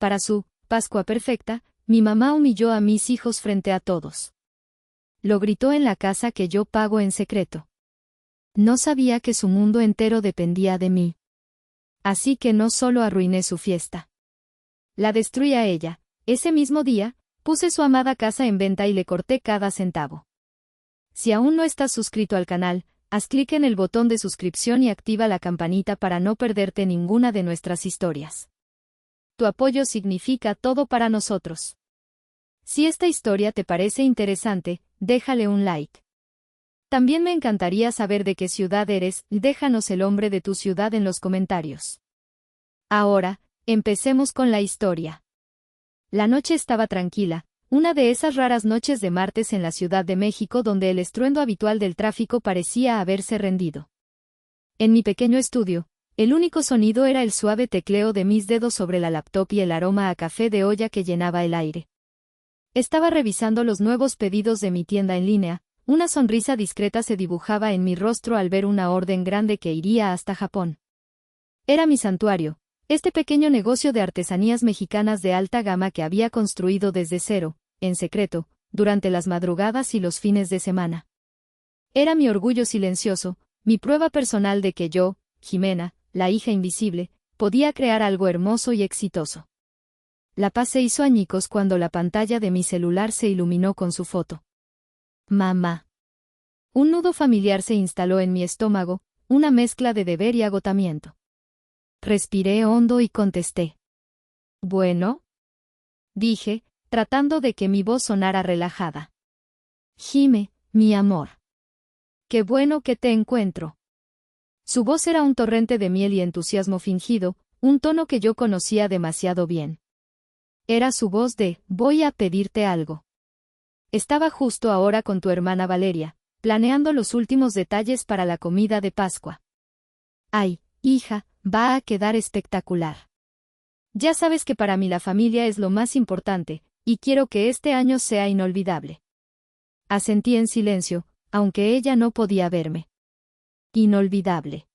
Para su Pascua perfecta, mi mamá humilló a mis hijos frente a todos. Lo gritó en la casa que yo pago en secreto. No sabía que su mundo entero dependía de mí. Así que no solo arruiné su fiesta. La destruí a ella. Ese mismo día, puse su amada casa en venta y le corté cada centavo. Si aún no estás suscrito al canal, haz clic en el botón de suscripción y activa la campanita para no perderte ninguna de nuestras historias. Tu apoyo significa todo para nosotros. Si esta historia te parece interesante, déjale un like. También me encantaría saber de qué ciudad eres, déjanos el nombre de tu ciudad en los comentarios. Ahora, empecemos con la historia. La noche estaba tranquila, una de esas raras noches de martes en la Ciudad de México donde el estruendo habitual del tráfico parecía haberse rendido. En mi pequeño estudio, el único sonido era el suave tecleo de mis dedos sobre la laptop y el aroma a café de olla que llenaba el aire. Estaba revisando los nuevos pedidos de mi tienda en línea, una sonrisa discreta se dibujaba en mi rostro al ver una orden grande que iría hasta Japón. Era mi santuario, este pequeño negocio de artesanías mexicanas de alta gama que había construido desde cero, en secreto, durante las madrugadas y los fines de semana. Era mi orgullo silencioso, mi prueba personal de que yo, Jimena, la hija invisible, podía crear algo hermoso y exitoso. La paz se hizo añicos cuando la pantalla de mi celular se iluminó con su foto. Mamá. Un nudo familiar se instaló en mi estómago, una mezcla de deber y agotamiento. Respiré hondo y contesté. ¿Bueno? Dije, tratando de que mi voz sonara relajada. Jime, mi amor. Qué bueno que te encuentro. Su voz era un torrente de miel y entusiasmo fingido, un tono que yo conocía demasiado bien. Era su voz de, voy a pedirte algo. Estaba justo ahora con tu hermana Valeria, planeando los últimos detalles para la comida de Pascua. Ay, hija, va a quedar espectacular. Ya sabes que para mí la familia es lo más importante, y quiero que este año sea inolvidable. Asentí en silencio, aunque ella no podía verme. Inolvidable.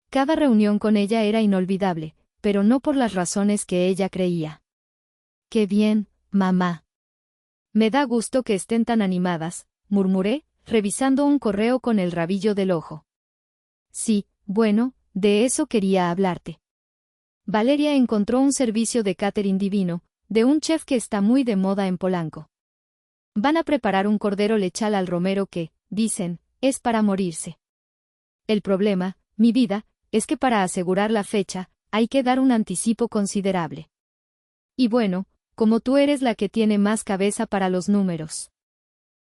Cada reunión con ella era inolvidable, pero no por las razones que ella creía. Qué bien, mamá. Me da gusto que estén tan animadas, murmuré, revisando un correo con el rabillo del ojo. Sí, bueno, de eso quería hablarte. Valeria encontró un servicio de catering divino, de un chef que está muy de moda en Polanco. Van a preparar un cordero lechal al romero que, dicen, es para morirse. El problema, mi vida, es que para asegurar la fecha, hay que dar un anticipo considerable. Y bueno, como tú eres la que tiene más cabeza para los números.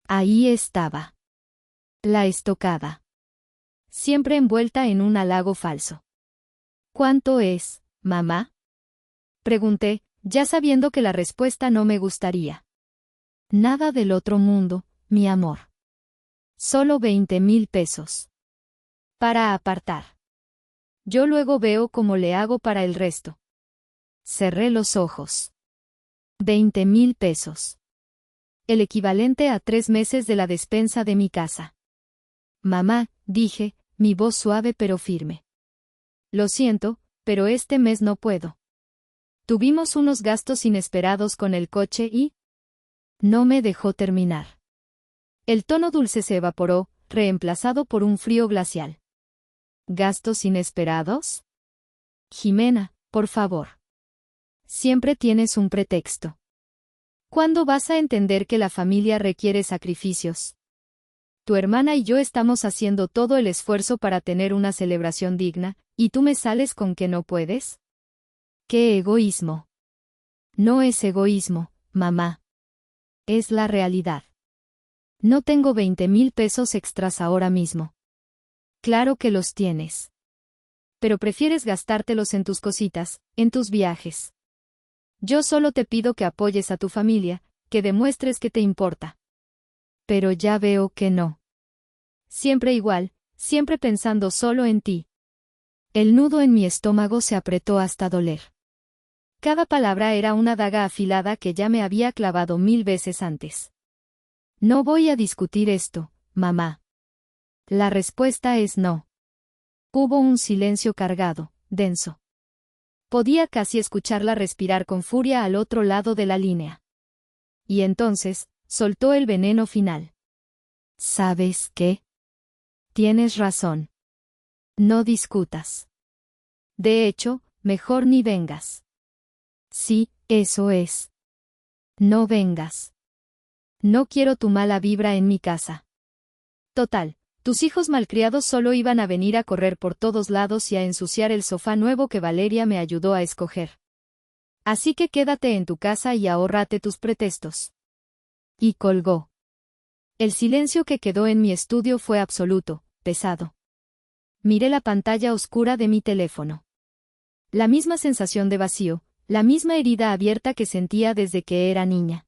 Ahí estaba. La estocada. Siempre envuelta en un halago falso. ¿Cuánto es, mamá? Pregunté, ya sabiendo que la respuesta no me gustaría. Nada del otro mundo, mi amor. Solo 20,000 pesos. Para apartar. Yo luego veo cómo le hago para el resto. Cerré los ojos. 20,000 pesos. El equivalente a 3 meses de la despensa de mi casa. Mamá, dije, mi voz suave pero firme. Lo siento, pero este mes no puedo. Tuvimos unos gastos inesperados con el coche y... No me dejó terminar. El tono dulce se evaporó, reemplazado por un frío glacial. ¿Gastos inesperados? Jimena, por favor. Siempre tienes un pretexto. ¿Cuándo vas a entender que la familia requiere sacrificios? Tu hermana y yo estamos haciendo todo el esfuerzo para tener una celebración digna, ¿y tú me sales con que no puedes? ¡Qué egoísmo! No es egoísmo, mamá. Es la realidad. No tengo 20,000 pesos extras ahora mismo. Claro que los tienes. Pero prefieres gastártelos en tus cositas, en tus viajes. Yo solo te pido que apoyes a tu familia, que demuestres que te importa. Pero ya veo que no. Siempre igual, siempre pensando solo en ti. El nudo en mi estómago se apretó hasta doler. Cada palabra era una daga afilada que ya me había clavado 1000 veces antes. No voy a discutir esto, mamá. La respuesta es no. Hubo un silencio cargado, denso. Podía casi escucharla respirar con furia al otro lado de la línea. Y entonces, soltó el veneno final. ¿Sabes qué? Tienes razón. No discutas. De hecho, mejor ni vengas. Sí, eso es. No vengas. No quiero tu mala vibra en mi casa. Total, tus hijos malcriados solo iban a venir a correr por todos lados y a ensuciar el sofá nuevo que Valeria me ayudó a escoger. Así que quédate en tu casa y ahórrate tus pretextos. Y colgó. El silencio que quedó en mi estudio fue absoluto, pesado. Miré la pantalla oscura de mi teléfono. La misma sensación de vacío, la misma herida abierta que sentía desde que era niña.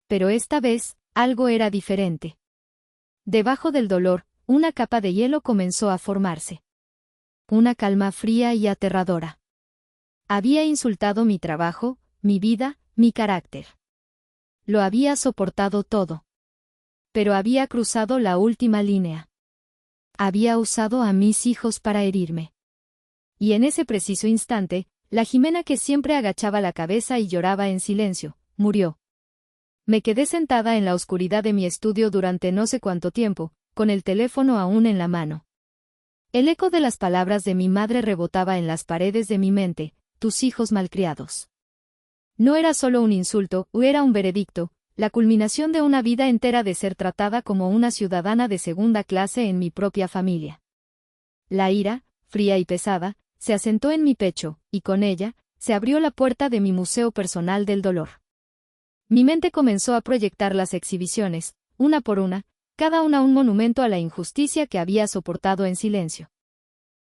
Pero esta vez, algo era diferente. Debajo del dolor, una capa de hielo comenzó a formarse. Una calma fría y aterradora. Había insultado mi trabajo, mi vida, mi carácter. Lo había soportado todo. Pero había cruzado la última línea. Había usado a mis hijos para herirme. Y en ese preciso instante, la Jimena que siempre agachaba la cabeza y lloraba en silencio, murió. Me quedé sentada en la oscuridad de mi estudio durante no sé cuánto tiempo, con el teléfono aún en la mano. El eco de las palabras de mi madre rebotaba en las paredes de mi mente, tus hijos malcriados. No era solo un insulto, era un veredicto, la culminación de una vida entera de ser tratada como una ciudadana de segunda clase en mi propia familia. La ira, fría y pesada, se asentó en mi pecho, y con ella, se abrió la puerta de mi museo personal del dolor. Mi mente comenzó a proyectar las exhibiciones, una por una, cada una un monumento a la injusticia que había soportado en silencio.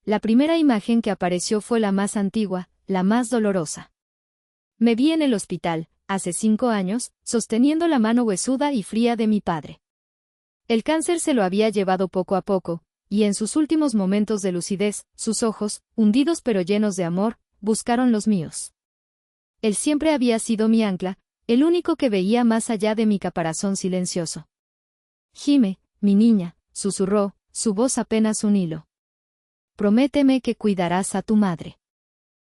La primera imagen que apareció fue la más antigua, la más dolorosa. Me vi en el hospital, hace 5 años, sosteniendo la mano huesuda y fría de mi padre. El cáncer se lo había llevado poco a poco, y en sus últimos momentos de lucidez, sus ojos, hundidos pero llenos de amor, buscaron los míos. Él siempre había sido mi ancla, el único que veía más allá de mi caparazón silencioso. Jime, mi niña, susurró, su voz apenas un hilo. Prométeme que cuidarás a tu madre.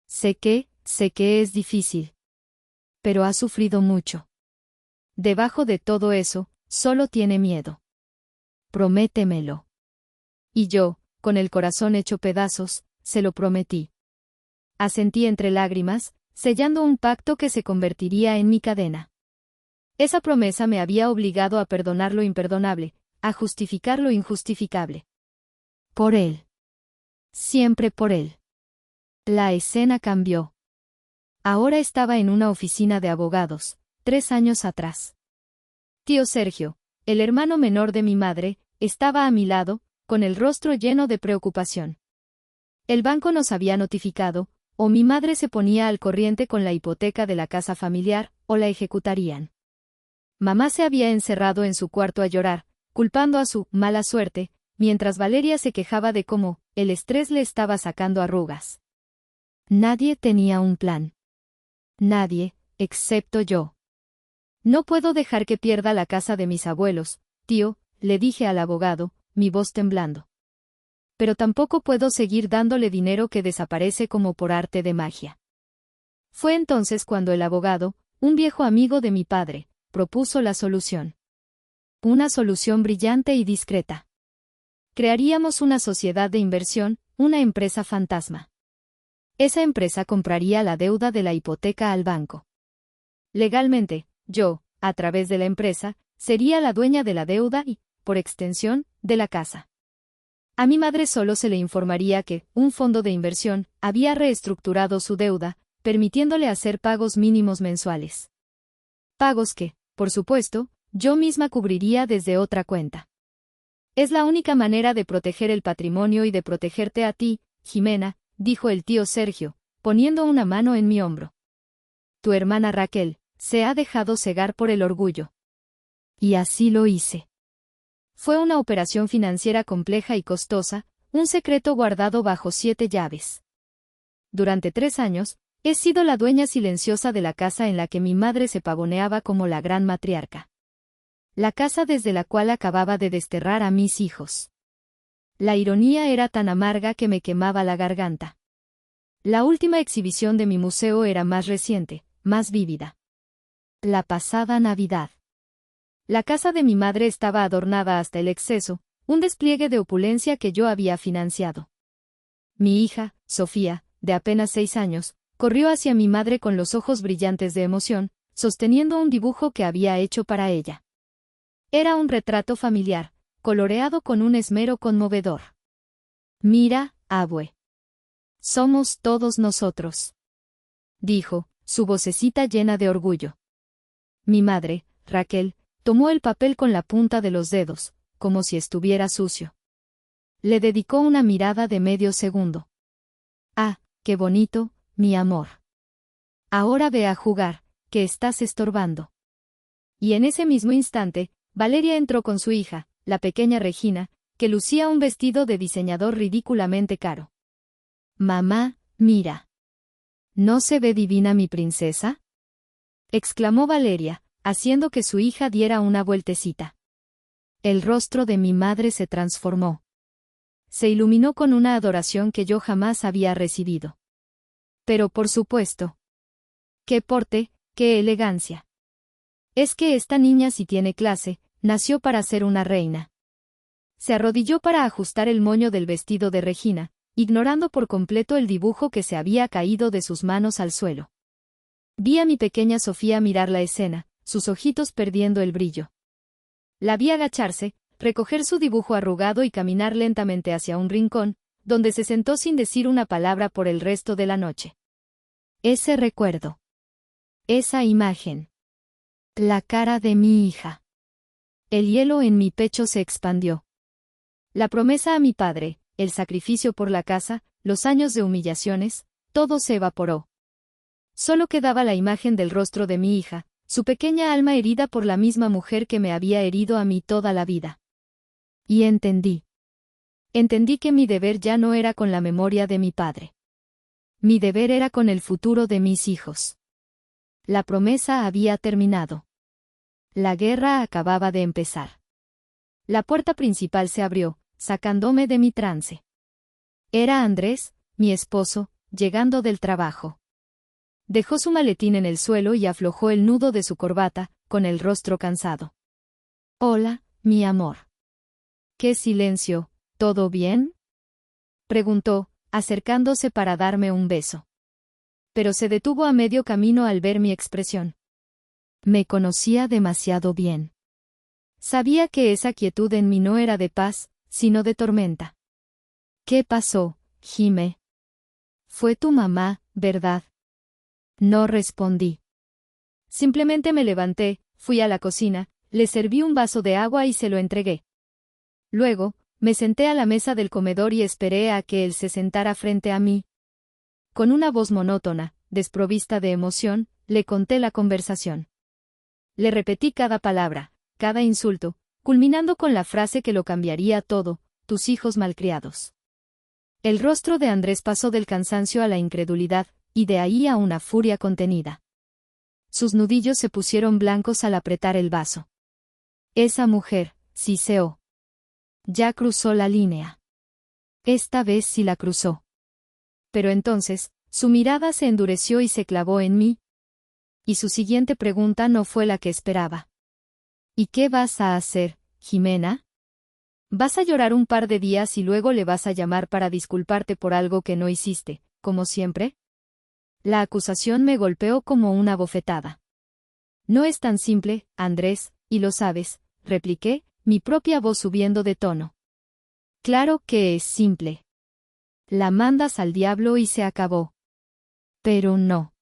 Sé que es difícil. Pero ha sufrido mucho. Debajo de todo eso, solo tiene miedo. Prométemelo. Y yo, con el corazón hecho pedazos, se lo prometí. Asentí entre lágrimas, sellando un pacto que se convertiría en mi cadena. Esa promesa me había obligado a perdonar lo imperdonable, a justificar lo injustificable. Por él. Siempre por él. La escena cambió. Ahora estaba en una oficina de abogados, 3 años atrás. Tío Sergio, el hermano menor de mi madre, estaba a mi lado, con el rostro lleno de preocupación. El banco nos había notificado, o mi madre se ponía al corriente con la hipoteca de la casa familiar, o la ejecutarían. Mamá se había encerrado en su cuarto a llorar, culpando a su mala suerte, mientras Valeria se quejaba de cómo el estrés le estaba sacando arrugas. Nadie tenía un plan. Nadie, excepto yo. No puedo dejar que pierda la casa de mis abuelos, tío, le dije al abogado, mi voz temblando. Pero tampoco puedo seguir dándole dinero que desaparece como por arte de magia. Fue entonces cuando el abogado, un viejo amigo de mi padre, propuso la solución. Una solución brillante y discreta. Crearíamos una sociedad de inversión, una empresa fantasma. Esa empresa compraría la deuda de la hipoteca al banco. Legalmente, yo, a través de la empresa, sería la dueña de la deuda y, por extensión, de la casa. A mi madre solo se le informaría que un fondo de inversión había reestructurado su deuda, permitiéndole hacer pagos mínimos mensuales. Pagos que, por supuesto, yo misma cubriría desde otra cuenta. Es la única manera de proteger el patrimonio y de protegerte a ti, Jimena, dijo el tío Sergio, poniendo una mano en mi hombro. Tu hermana Raquel se ha dejado cegar por el orgullo. Y así lo hice. Fue una operación financiera compleja y costosa, un secreto guardado bajo 7 llaves. Durante 3 años, he sido la dueña silenciosa de la casa en la que mi madre se pavoneaba como la gran matriarca. La casa desde la cual acababa de desterrar a mis hijos. La ironía era tan amarga que me quemaba la garganta. La última exhibición de mi museo era más reciente, más vívida. La pasada Navidad. La casa de mi madre estaba adornada hasta el exceso, un despliegue de opulencia que yo había financiado. Mi hija, Sofía, de apenas 6 años, corrió hacia mi madre con los ojos brillantes de emoción, sosteniendo un dibujo que había hecho para ella. Era un retrato familiar, coloreado con un esmero conmovedor. «Mira, abue. Somos todos nosotros», dijo, su vocecita llena de orgullo. Mi madre, Raquel, tomó el papel con la punta de los dedos, como si estuviera sucio. Le dedicó una mirada de medio segundo. «Ah, qué bonito, mi amor. Ahora ve a jugar, que estás estorbando». Y en ese mismo instante, Valeria entró con su hija, la pequeña Regina, que lucía un vestido de diseñador ridículamente caro. «Mamá, mira. ¿No se ve divina mi princesa?», exclamó Valeria, haciendo que su hija diera una vueltecita. El rostro de mi madre se transformó. Se iluminó con una adoración que yo jamás había recibido. Pero por supuesto. ¡Qué porte, qué elegancia! Es que esta niña sí tiene clase, nació para ser una reina. Se arrodilló para ajustar el moño del vestido de Regina, ignorando por completo el dibujo que se había caído de sus manos al suelo. Vi a mi pequeña Sofía mirar la escena, sus ojitos perdiendo el brillo. La vi agacharse, recoger su dibujo arrugado y caminar lentamente hacia un rincón, donde se sentó sin decir una palabra por el resto de la noche. Ese recuerdo. Esa imagen. La cara de mi hija. El hielo en mi pecho se expandió. La promesa a mi padre, el sacrificio por la casa, los años de humillaciones, todo se evaporó. Solo quedaba la imagen del rostro de mi hija, su pequeña alma herida por la misma mujer que me había herido a mí toda la vida. Y entendí. Entendí que mi deber ya no era con la memoria de mi padre. Mi deber era con el futuro de mis hijos. La promesa había terminado. La guerra acababa de empezar. La puerta principal se abrió, sacándome de mi trance. Era Andrés, mi esposo, llegando del trabajo. Dejó su maletín en el suelo y aflojó el nudo de su corbata, con el rostro cansado. «Hola, mi amor». «¿Qué silencio? ¿Todo bien?», preguntó, acercándose para darme un beso. Pero se detuvo a medio camino al ver mi expresión. Me conocía demasiado bien. Sabía que esa quietud en mí no era de paz, sino de tormenta. «¿Qué pasó, Jimé? Fue tu mamá, ¿verdad?». No respondí. Simplemente me levanté, fui a la cocina, le serví un vaso de agua y se lo entregué. Luego, me senté a la mesa del comedor y esperé a que él se sentara frente a mí. Con una voz monótona, desprovista de emoción, le conté la conversación. Le repetí cada palabra, cada insulto, culminando con la frase que lo cambiaría todo: «tus hijos malcriados». El rostro de Andrés pasó del cansancio a la incredulidad, y de ahí a una furia contenida. Sus nudillos se pusieron blancos al apretar el vaso. Esa mujer, siseó. Ya cruzó la línea. Esta vez sí la cruzó. Pero entonces, su mirada se endureció y se clavó en mí. Y su siguiente pregunta no fue la que esperaba. «¿Y qué vas a hacer, Jimena? ¿Vas a llorar un par de días y luego le vas a llamar para disculparte por algo que no hiciste, como siempre?». La acusación me golpeó como una bofetada. «No es tan simple, Andrés, y lo sabes», repliqué, mi propia voz subiendo de tono. «Claro que es simple. La mandas al diablo y se acabó». «Pero no.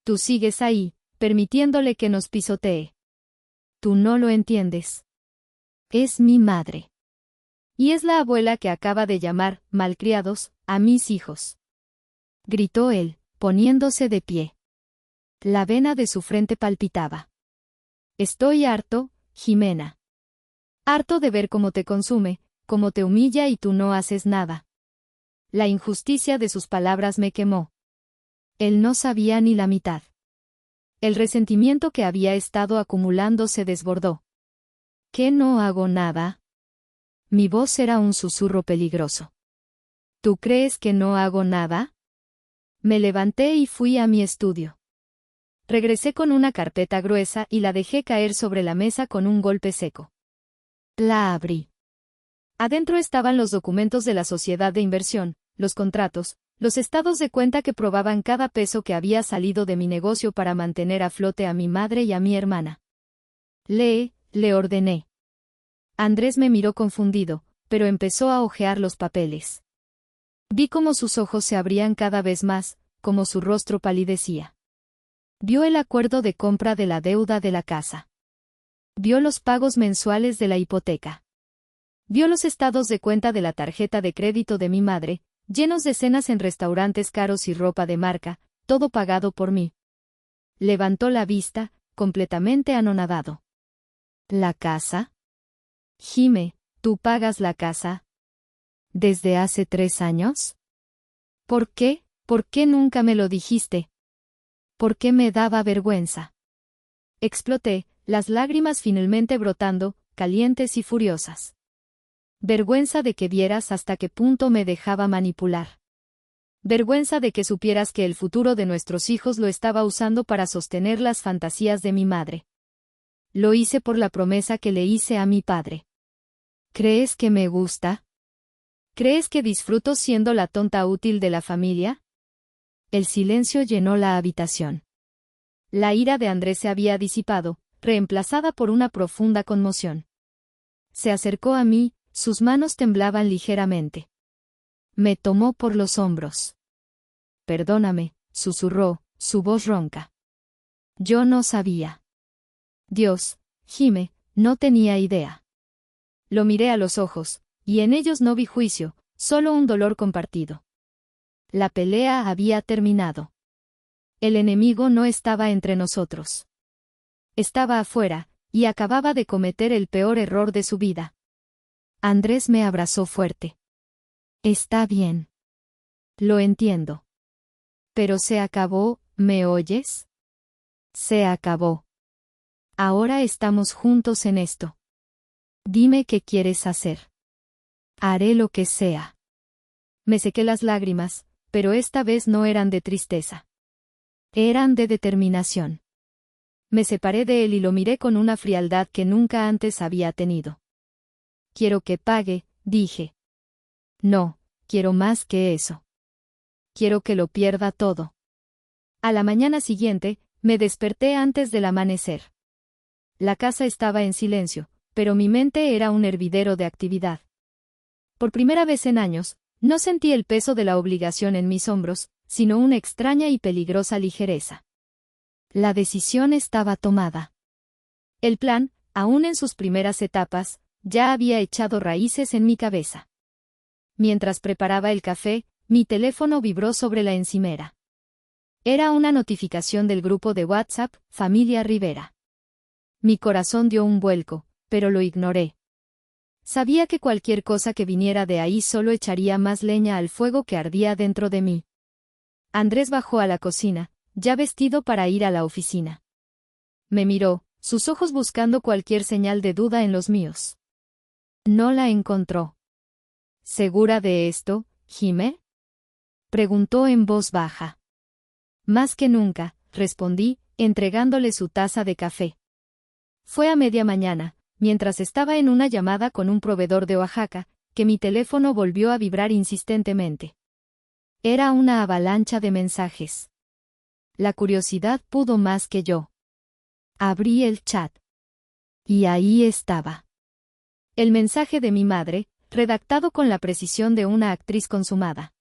Tú sigues ahí, permitiéndole que nos pisotee. Tú no lo entiendes. Es mi madre. Y es la abuela que acaba de llamar malcriados a mis hijos», gritó él, poniéndose de pie. La vena de su frente palpitaba. «Estoy harto, Jimena. Harto de ver cómo te consume, cómo te humilla y tú no haces nada». La injusticia de sus palabras me quemó. Él no sabía ni la mitad. El resentimiento que había estado acumulando se desbordó. «¿Qué no hago nada?». Mi voz era un susurro peligroso. «¿Tú crees que no hago nada? Me levanté y fui a mi estudio. Regresé con una carpeta gruesa y la dejé caer sobre la mesa con un golpe seco. La abrí. Adentro estaban los documentos de la sociedad de inversión, los contratos, los estados de cuenta que probaban cada peso que había salido de mi negocio para mantener a flote a mi madre y a mi hermana. Lee, le ordené. Andrés me miró confundido, pero empezó a hojear los papeles. Vi cómo sus ojos se abrían cada vez más, cómo su rostro palidecía. Vio el acuerdo de compra de la deuda de la casa. Vio los pagos mensuales de la hipoteca. Vio los estados de cuenta de la tarjeta de crédito de mi madre, llenos de cenas en restaurantes caros y ropa de marca, todo pagado por mí. Levantó la vista, completamente anonadado. ¿La casa? Jime, ¿tú pagas la casa? ¿Desde hace 3 años? ¿Por qué? ¿Por qué nunca me lo dijiste? ¿Por qué me daba vergüenza? Exploté, las lágrimas finalmente brotando, calientes y furiosas. Vergüenza de que vieras hasta qué punto me dejaba manipular. Vergüenza de que supieras que el futuro de nuestros hijos lo estaba usando para sostener las fantasías de mi madre. Lo hice por la promesa que le hice a mi padre. ¿Crees que me gusta? ¿Crees que disfruto siendo la tonta útil de la familia? El silencio llenó la habitación. La ira de Andrés se había disipado, reemplazada por una profunda conmoción. Se acercó a mí, sus manos temblaban ligeramente. Me tomó por los hombros. Perdóname, susurró, su voz ronca. Yo no sabía. Dios, Jime, no tenía idea. Lo miré a los ojos, y en ellos no vi juicio, solo un dolor compartido. La pelea había terminado. El enemigo no estaba entre nosotros. Estaba afuera, y acababa de cometer el peor error de su vida. Andrés me abrazó fuerte. Está bien. Lo entiendo. Pero se acabó, ¿me oyes? Se acabó. Ahora estamos juntos en esto. Dime qué quieres hacer. Haré lo que sea. Me sequé las lágrimas, pero esta vez no eran de tristeza. Eran de determinación. Me separé de él y lo miré con una frialdad que nunca antes había tenido. Quiero que pague, dije. No, quiero más que eso. Quiero que lo pierda todo. A la mañana siguiente, me desperté antes del amanecer. La casa estaba en silencio, pero mi mente era un hervidero de actividad. Por primera vez en años, no sentí el peso de la obligación en mis hombros, sino una extraña y peligrosa ligereza. La decisión estaba tomada. El plan, aún en sus primeras etapas, ya había echado raíces en mi cabeza. Mientras preparaba el café, mi teléfono vibró sobre la encimera. Era una notificación del grupo de WhatsApp, Familia Rivera. Mi corazón dio un vuelco, pero lo ignoré. Sabía que cualquier cosa que viniera de ahí solo echaría más leña al fuego que ardía dentro de mí. Andrés bajó a la cocina, ya vestido para ir a la oficina. Me miró, sus ojos buscando cualquier señal de duda en los míos. No la encontró. ¿Segura de esto, Jime? Preguntó en voz baja. Más que nunca, respondí, entregándole su taza de café. Fue a media mañana, mientras estaba en una llamada con un proveedor de Oaxaca, que mi teléfono volvió a vibrar insistentemente. Era una avalancha de mensajes. La curiosidad pudo más que yo. Abrí el chat. Y ahí estaba. El mensaje de mi madre, redactado con la precisión de una actriz consumada.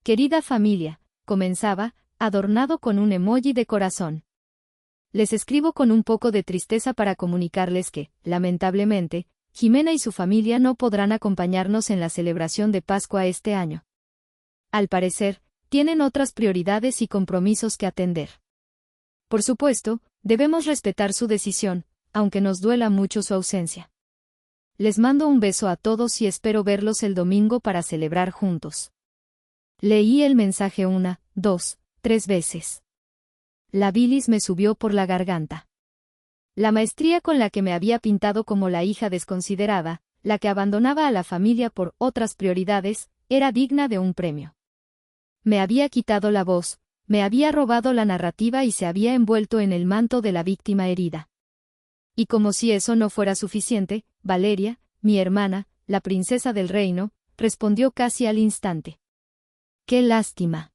Querida familia, comenzaba, adornado con un emoji de corazón. Les escribo con un poco de tristeza para comunicarles que, lamentablemente, Jimena y su familia no podrán acompañarnos en la celebración de Pascua este año. Al parecer, tienen otras prioridades y compromisos que atender. Por supuesto, debemos respetar su decisión, aunque nos duela mucho su ausencia. Les mando un beso a todos y espero verlos el domingo para celebrar juntos. Leí el mensaje 1, 2, 3 veces. La bilis me subió por la garganta. La maestría con la que me había pintado como la hija desconsiderada, la que abandonaba a la familia por otras prioridades, era digna de un premio. Me había quitado la voz, me había robado la narrativa y se había envuelto en el manto de la víctima herida. Y como si eso no fuera suficiente, Valeria, mi hermana, la princesa del reino, respondió casi al instante. ¡Qué lástima!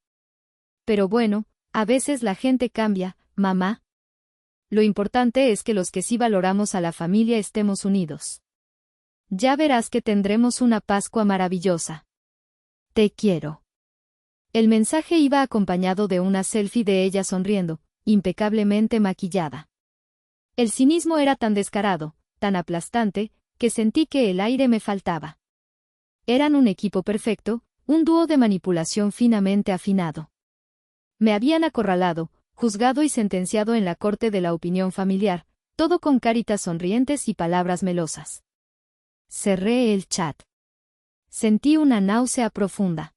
Pero bueno, a veces la gente cambia, mamá. Lo importante es que los que sí valoramos a la familia estemos unidos. Ya verás que tendremos una Pascua maravillosa. Te quiero. El mensaje iba acompañado de una selfie de ella sonriendo, impecablemente maquillada. El cinismo era tan descarado, tan aplastante, que sentí que el aire me faltaba. Eran un equipo perfecto, un dúo de manipulación finamente afinado. Me habían acorralado, juzgado y sentenciado en la corte de la opinión familiar, todo con caritas sonrientes y palabras melosas. Cerré el chat. Sentí una náusea profunda.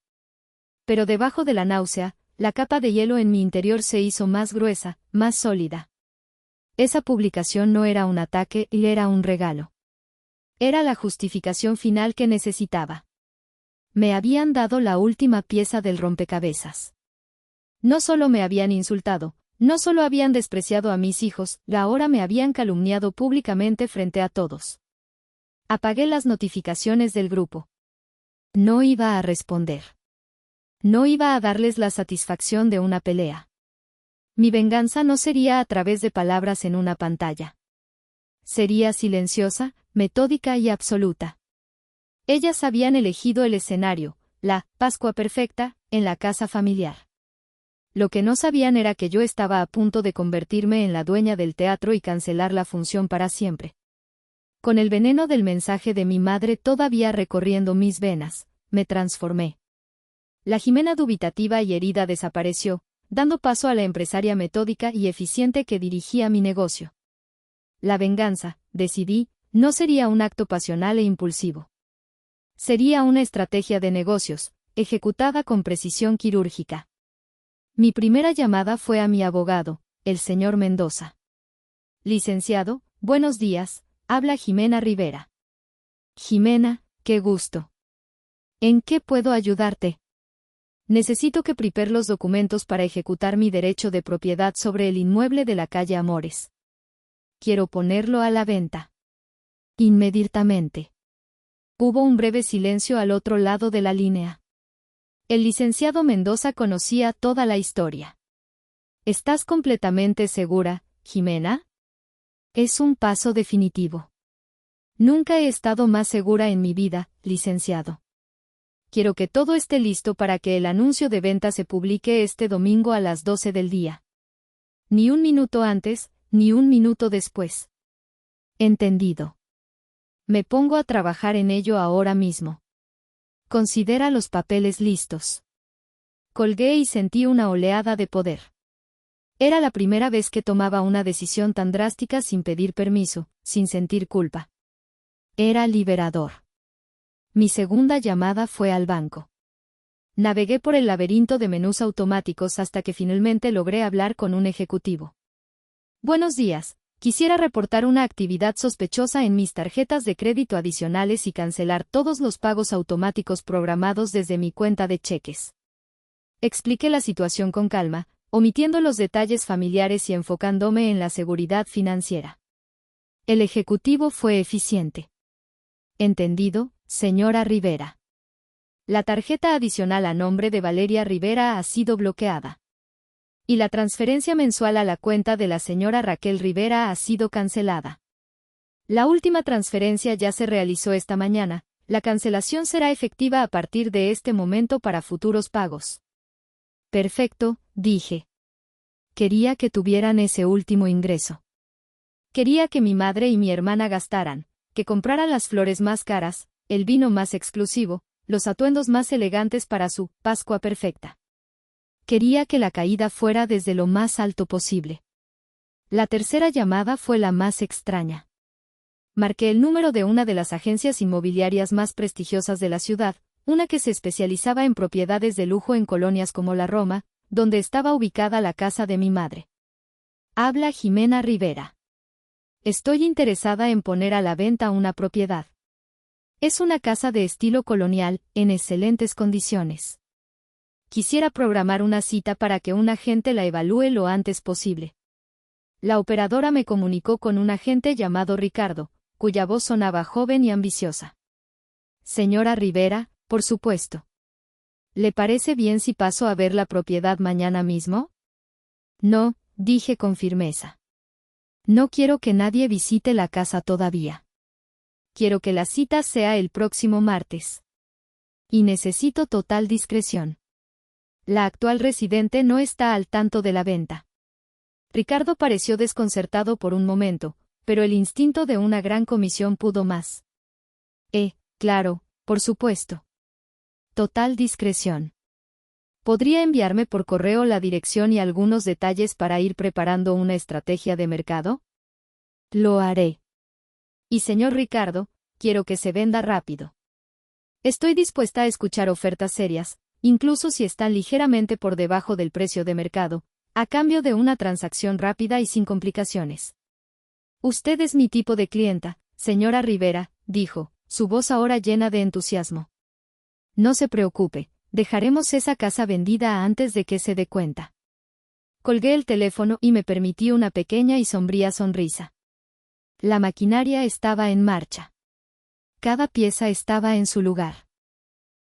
Pero debajo de la náusea, la capa de hielo en mi interior se hizo más gruesa, más sólida. Esa publicación no era un ataque, era un regalo. Era la justificación final que necesitaba. Me habían dado la última pieza del rompecabezas. No solo me habían insultado, no solo habían despreciado a mis hijos, ahora me habían calumniado públicamente frente a todos. Apagué las notificaciones del grupo. No iba a responder. No iba a darles la satisfacción de una pelea. Mi venganza no sería a través de palabras en una pantalla. Sería silenciosa, metódica y absoluta. Ellas habían elegido el escenario, la Pascua perfecta, en la casa familiar. Lo que no sabían era que yo estaba a punto de convertirme en la dueña del teatro y cancelar la función para siempre. Con el veneno del mensaje de mi madre todavía recorriendo mis venas, me transformé. La Jimena dubitativa y herida desapareció, dando paso a la empresaria metódica y eficiente que dirigía mi negocio. La venganza, decidí, no sería un acto pasional e impulsivo. Sería una estrategia de negocios, ejecutada con precisión quirúrgica. Mi primera llamada fue a mi abogado, el señor Mendoza. Licenciado, buenos días, habla Jimena Rivera. Jimena, qué gusto. ¿En qué puedo ayudarte? Necesito que prepare los documentos para ejecutar mi derecho de propiedad sobre el inmueble de la calle Amores. Quiero ponerlo a la venta. Inmediatamente. Hubo un breve silencio al otro lado de la línea. El licenciado Mendoza conocía toda la historia. ¿Estás completamente segura, Jimena? Es un paso definitivo. Nunca he estado más segura en mi vida, licenciado. Quiero que todo esté listo para que el anuncio de venta se publique este domingo a las 12 del día. Ni un minuto antes, ni un minuto después. Entendido. Me pongo a trabajar en ello ahora mismo. Considera los papeles listos. Colgué y sentí una oleada de poder. Era la primera vez que tomaba una decisión tan drástica sin pedir permiso, sin sentir culpa. Era liberador. Mi segunda llamada fue al banco. Navegué por el laberinto de menús automáticos hasta que finalmente logré hablar con un ejecutivo. Buenos días, quisiera reportar una actividad sospechosa en mis tarjetas de crédito adicionales y cancelar todos los pagos automáticos programados desde mi cuenta de cheques. Expliqué la situación con calma, omitiendo los detalles familiares y enfocándome en la seguridad financiera. El ejecutivo fue eficiente. Entendido, señora Rivera. La tarjeta adicional a nombre de Valeria Rivera ha sido bloqueada. Y la transferencia mensual a la cuenta de la señora Raquel Rivera ha sido cancelada. La última transferencia ya se realizó esta mañana, la cancelación será efectiva a partir de este momento para futuros pagos. Perfecto, dije. Quería que tuvieran ese último ingreso. Quería que mi madre y mi hermana gastaran, que compraran las flores más caras, el vino más exclusivo, los atuendos más elegantes para su Pascua perfecta. Quería que la caída fuera desde lo más alto posible. La tercera llamada fue la más extraña. Marqué el número de una de las agencias inmobiliarias más prestigiosas de la ciudad, una que se especializaba en propiedades de lujo en colonias como la Roma, donde estaba ubicada la casa de mi madre. Habla Jimena Rivera. Estoy interesada en poner a la venta una propiedad. Es una casa de estilo colonial, en excelentes condiciones. Quisiera programar una cita para que un agente la evalúe lo antes posible. La operadora me comunicó con un agente llamado Ricardo, cuya voz sonaba joven y ambiciosa. Señora Rivera, por supuesto. ¿Le parece bien si paso a ver la propiedad mañana mismo? No, dije con firmeza. No quiero que nadie visite la casa todavía. Quiero que la cita sea el próximo martes. Y necesito total discreción. La actual residente no está al tanto de la venta. Ricardo pareció desconcertado por un momento, pero el instinto de una gran comisión pudo más. Claro, por supuesto. Total discreción. ¿Podría enviarme por correo la dirección y algunos detalles para ir preparando una estrategia de mercado? Lo haré. Y señor Ricardo, quiero que se venda rápido. Estoy dispuesta a escuchar ofertas serias, incluso si están ligeramente por debajo del precio de mercado, a cambio de una transacción rápida y sin complicaciones. Usted es mi tipo de clienta, señora Rivera, dijo, su voz ahora llena de entusiasmo. No se preocupe, dejaremos esa casa vendida antes de que se dé cuenta. Colgué el teléfono y me permití una pequeña y sombría sonrisa. La maquinaria estaba en marcha. Cada pieza estaba en su lugar.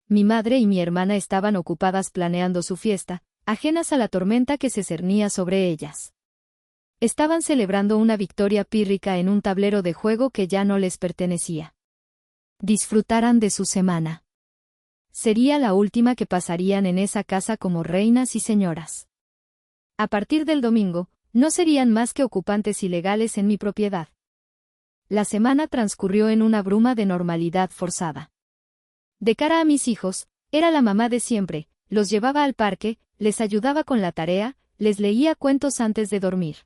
Mi madre y mi hermana estaban ocupadas planeando su fiesta, ajenas a la tormenta que se cernía sobre ellas. Estaban celebrando una victoria pírrica en un tablero de juego que ya no les pertenecía. Disfrutaran de su semana. Sería la última que pasarían en esa casa como reinas y señoras. A partir del domingo, no serían más que ocupantes ilegales en mi propiedad. La semana transcurrió en una bruma de normalidad forzada. De cara a mis hijos, era la mamá de siempre, los llevaba al parque, les ayudaba con la tarea, les leía cuentos antes de dormir.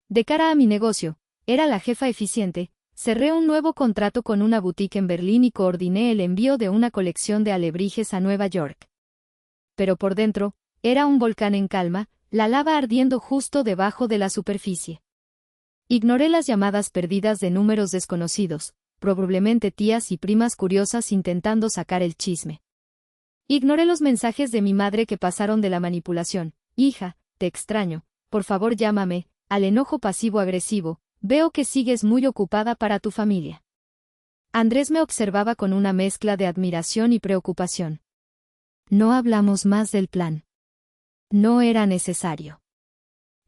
De cara a mi negocio, era la jefa eficiente, cerré un nuevo contrato con una boutique en Berlín y coordiné el envío de una colección de alebrijes a Nueva York. Pero por dentro, era un volcán en calma, la lava ardiendo justo debajo de la superficie. Ignoré las llamadas perdidas de números desconocidos, probablemente tías y primas curiosas intentando sacar el chisme. Ignoré los mensajes de mi madre que pasaron de la manipulación, hija, te extraño, por favor llámame, al enojo pasivo-agresivo, veo que sigues muy ocupada para tu familia. Andrés me observaba con una mezcla de admiración y preocupación. No hablamos más del plan. No era necesario.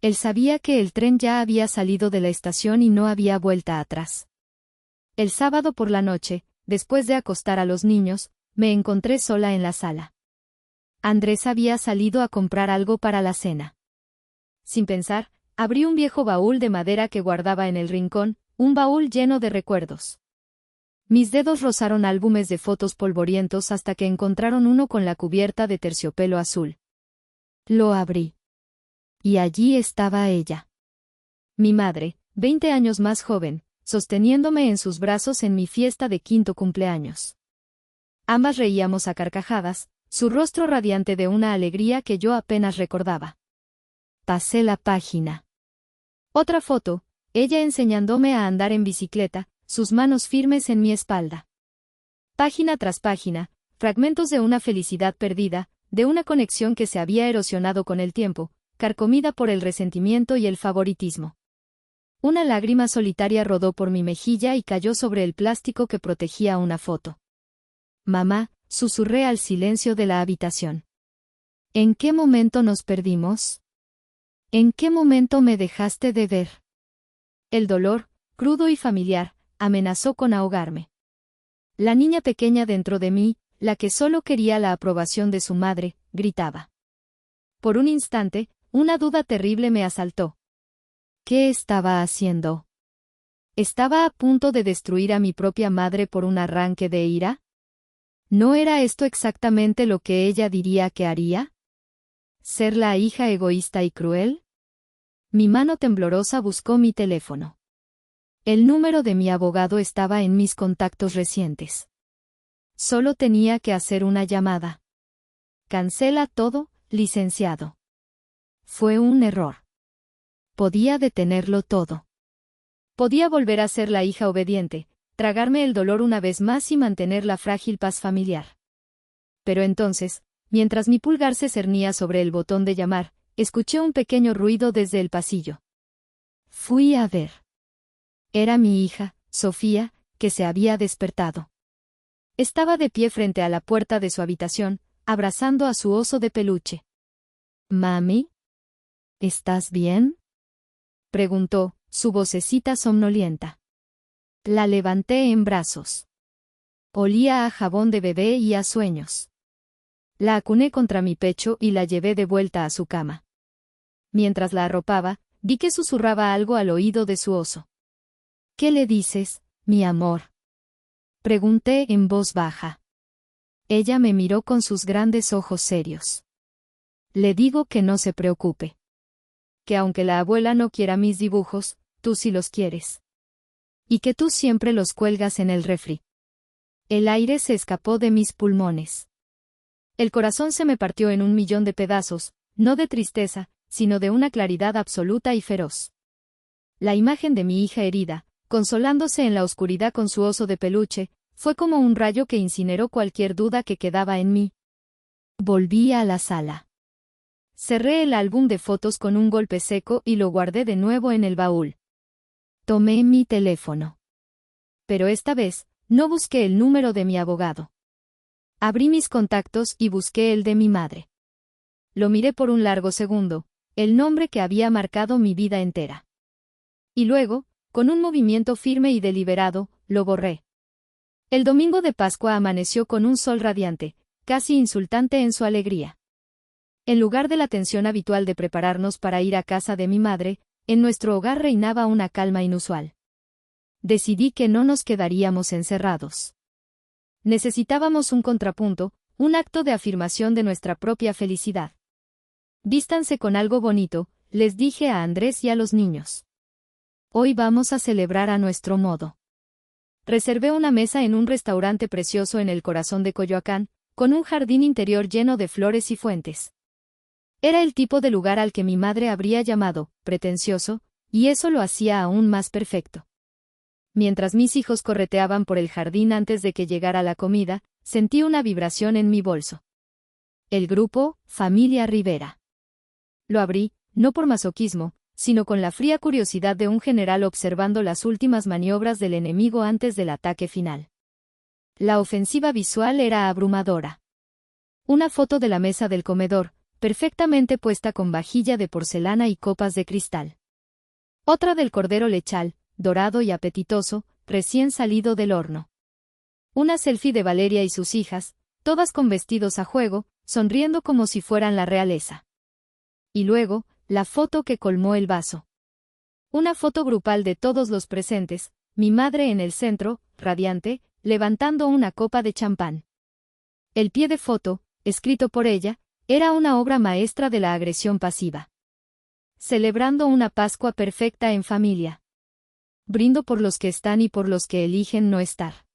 Él sabía que el tren ya había salido de la estación y no había vuelta atrás. El sábado por la noche, después de acostar a los niños, me encontré sola en la sala. Andrés había salido a comprar algo para la cena. Sin pensar, abrí un viejo baúl de madera que guardaba en el rincón, un baúl lleno de recuerdos. Mis dedos rozaron álbumes de fotos polvorientos hasta que encontraron uno con la cubierta de terciopelo azul. Lo abrí. Y allí estaba ella. Mi madre, 20 años más joven, sosteniéndome en sus brazos en mi fiesta de 5º cumpleaños. Ambas reíamos a carcajadas, su rostro radiante de una alegría que yo apenas recordaba. Pasé la página. Otra foto, ella enseñándome a andar en bicicleta, sus manos firmes en mi espalda. Página tras página, fragmentos de una felicidad perdida, de una conexión que se había erosionado con el tiempo, carcomida por el resentimiento y el favoritismo. Una lágrima solitaria rodó por mi mejilla y cayó sobre el plástico que protegía una foto. Mamá, susurré al silencio de la habitación. ¿En qué momento nos perdimos? ¿En qué momento me dejaste de ver? El dolor, crudo y familiar, amenazó con ahogarme. La niña pequeña dentro de mí, la que solo quería la aprobación de su madre, gritaba. Por un instante, una duda terrible me asaltó. ¿Qué estaba haciendo? ¿Estaba a punto de destruir a mi propia madre por un arranque de ira? ¿No era esto exactamente lo que ella diría que haría? ¿Ser la hija egoísta y cruel? Mi mano temblorosa buscó mi teléfono. El número de mi abogado estaba en mis contactos recientes. Solo tenía que hacer una llamada. Cancela todo, licenciado. Fue un error. Podía detenerlo todo. Podía volver a ser la hija obediente, tragarme el dolor una vez más y mantener la frágil paz familiar. Pero entonces, mientras mi pulgar se cernía sobre el botón de llamar, escuché un pequeño ruido desde el pasillo. Fui a ver. Era mi hija, Sofía, que se había despertado. Estaba de pie frente a la puerta de su habitación, abrazando a su oso de peluche. «Mami, ¿estás bien?», preguntó, su vocecita somnolienta. La levanté en brazos. Olía a jabón de bebé y a sueños. La acuné contra mi pecho y la llevé de vuelta a su cama. Mientras la arropaba, vi que susurraba algo al oído de su oso. «¿Qué le dices, mi amor?», pregunté en voz baja. Ella me miró con sus grandes ojos serios. «Le digo que no se preocupe. Que aunque la abuela no quiera mis dibujos, tú sí los quieres. Y que tú siempre los cuelgas en el refri». El aire se escapó de mis pulmones. El corazón se me partió en 1.000.000 de pedazos, no de tristeza, sino de una claridad absoluta y feroz. La imagen de mi hija herida, consolándose en la oscuridad con su oso de peluche, fue como un rayo que incineró cualquier duda que quedaba en mí. Volví a la sala. Cerré el álbum de fotos con un golpe seco y lo guardé de nuevo en el baúl. Tomé mi teléfono. Pero esta vez, no busqué el número de mi abogado. Abrí mis contactos y busqué el de mi madre. Lo miré por un largo segundo, el nombre que había marcado mi vida entera. Y luego, con un movimiento firme y deliberado, lo borré. El domingo de Pascua amaneció con un sol radiante, casi insultante en su alegría. En lugar de la tensión habitual de prepararnos para ir a casa de mi madre, en nuestro hogar reinaba una calma inusual. Decidí que no nos quedaríamos encerrados. Necesitábamos un contrapunto, un acto de afirmación de nuestra propia felicidad. «Vístanse con algo bonito», les dije a Andrés y a los niños. «Hoy vamos a celebrar a nuestro modo». Reservé una mesa en un restaurante precioso en el corazón de Coyoacán, con un jardín interior lleno de flores y fuentes. Era el tipo de lugar al que mi madre habría llamado pretencioso, y eso lo hacía aún más perfecto. Mientras mis hijos correteaban por el jardín antes de que llegara la comida, sentí una vibración en mi bolso. El grupo, Familia Rivera. Lo abrí, no por masoquismo, sino con la fría curiosidad de un general observando las últimas maniobras del enemigo antes del ataque final. La ofensiva visual era abrumadora. Una foto de la mesa del comedor, perfectamente puesta con vajilla de porcelana y copas de cristal. Otra del cordero lechal, dorado y apetitoso, recién salido del horno. Una selfie de Valeria y sus hijas, todas con vestidos a juego, sonriendo como si fueran la realeza. Y luego, la foto que colmó el vaso. Una foto grupal de todos los presentes, mi madre en el centro, radiante, levantando una copa de champán. El pie de foto, escrito por ella, era una obra maestra de la agresión pasiva. Celebrando una Pascua perfecta en familia. Brindo por los que están y por los que eligen no estar.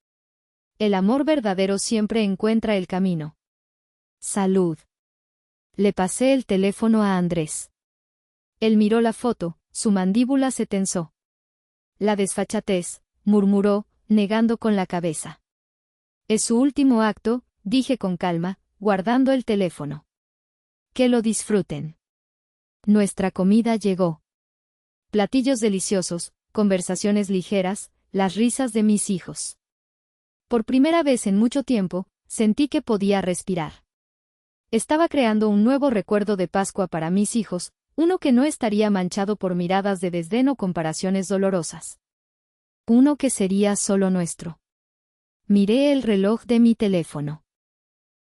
El amor verdadero siempre encuentra el camino. Salud. Le pasé el teléfono a Andrés. Él miró la foto, su mandíbula se tensó. La desfachatez, murmuró, negando con la cabeza. Es su último acto, dije con calma, guardando el teléfono. Que lo disfruten. Nuestra comida llegó. Platillos deliciosos, conversaciones ligeras, las risas de mis hijos. Por primera vez en mucho tiempo, sentí que podía respirar. Estaba creando un nuevo recuerdo de Pascua para mis hijos, uno que no estaría manchado por miradas de desdén o comparaciones dolorosas. Uno que sería solo nuestro. Miré el reloj de mi teléfono.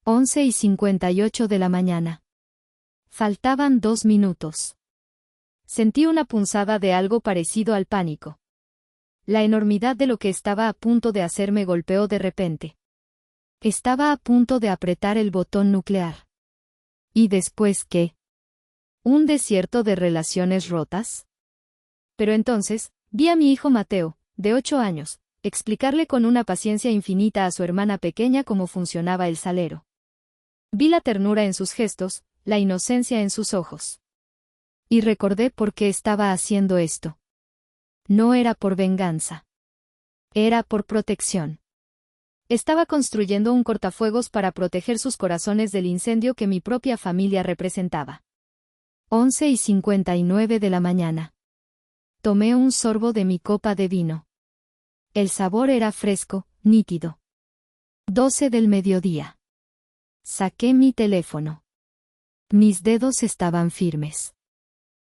11:58 de la mañana. Faltaban 2 minutos. Sentí una punzada de algo parecido al pánico. La enormidad de lo que estaba a punto de hacer me golpeó de repente. Estaba a punto de apretar el botón nuclear. ¿Y después qué? ¿Un desierto de relaciones rotas? Pero entonces, vi a mi hijo Mateo, de 8 años, explicarle con una paciencia infinita a su hermana pequeña cómo funcionaba el salero. Vi la ternura en sus gestos, la inocencia en sus ojos. Y recordé por qué estaba haciendo esto. No era por venganza. Era por protección. Estaba construyendo un cortafuegos para proteger sus corazones del incendio que mi propia familia representaba. 11:59 de la mañana. Tomé un sorbo de mi copa de vino. El sabor era fresco, nítido. 12 del mediodía. Saqué mi teléfono. Mis dedos estaban firmes.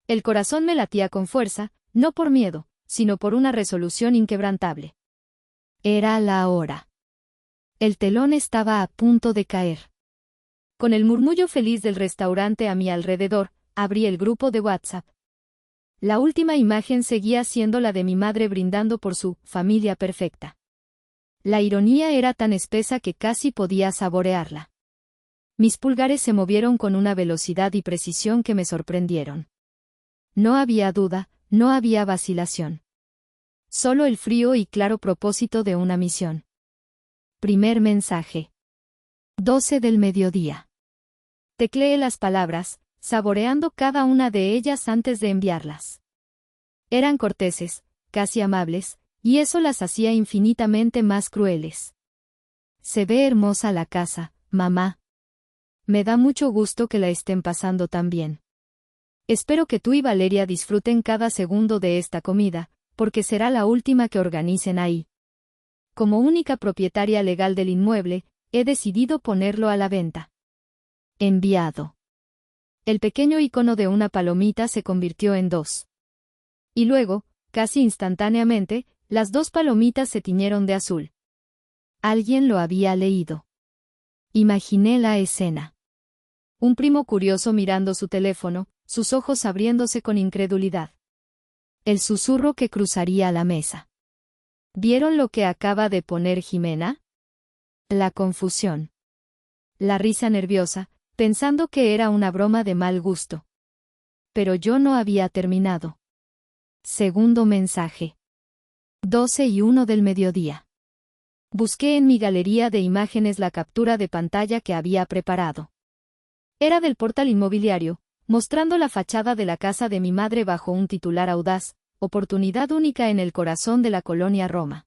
El corazón me latía con fuerza, no por miedo, sino por una resolución inquebrantable. Era la hora. El telón estaba a punto de caer. Con el murmullo feliz del restaurante a mi alrededor, abrí el grupo de WhatsApp. La última imagen seguía siendo la de mi madre brindando por su familia perfecta. La ironía era tan espesa que casi podía saborearla. Mis pulgares se movieron con una velocidad y precisión que me sorprendieron. No había duda, no había vacilación. Solo el frío y claro propósito de una misión. Primer mensaje. 12 del mediodía. Tecleé las palabras, saboreando cada una de ellas antes de enviarlas. Eran corteses, casi amables, y eso las hacía infinitamente más crueles. Se ve hermosa la casa, mamá. Me da mucho gusto que la estén pasando tan bien. Espero que tú y Valeria disfruten cada segundo de esta comida, porque será la última que organicen ahí. Como única propietaria legal del inmueble, he decidido ponerlo a la venta. Enviado. El pequeño icono de una palomita se convirtió en dos. Y luego, casi instantáneamente, las dos palomitas se tiñeron de azul. Alguien lo había leído. Imaginé la escena. Un primo curioso mirando su teléfono, sus ojos abriéndose con incredulidad. El susurro que cruzaría la mesa. ¿Vieron lo que acaba de poner Jimena? La confusión. La risa nerviosa, pensando que era una broma de mal gusto. Pero yo no había terminado. Segundo mensaje. 12:01 del mediodía. Busqué en mi galería de imágenes la captura de pantalla que había preparado. Era del portal inmobiliario, mostrando la fachada de la casa de mi madre bajo un titular audaz, oportunidad única en el corazón de la colonia Roma.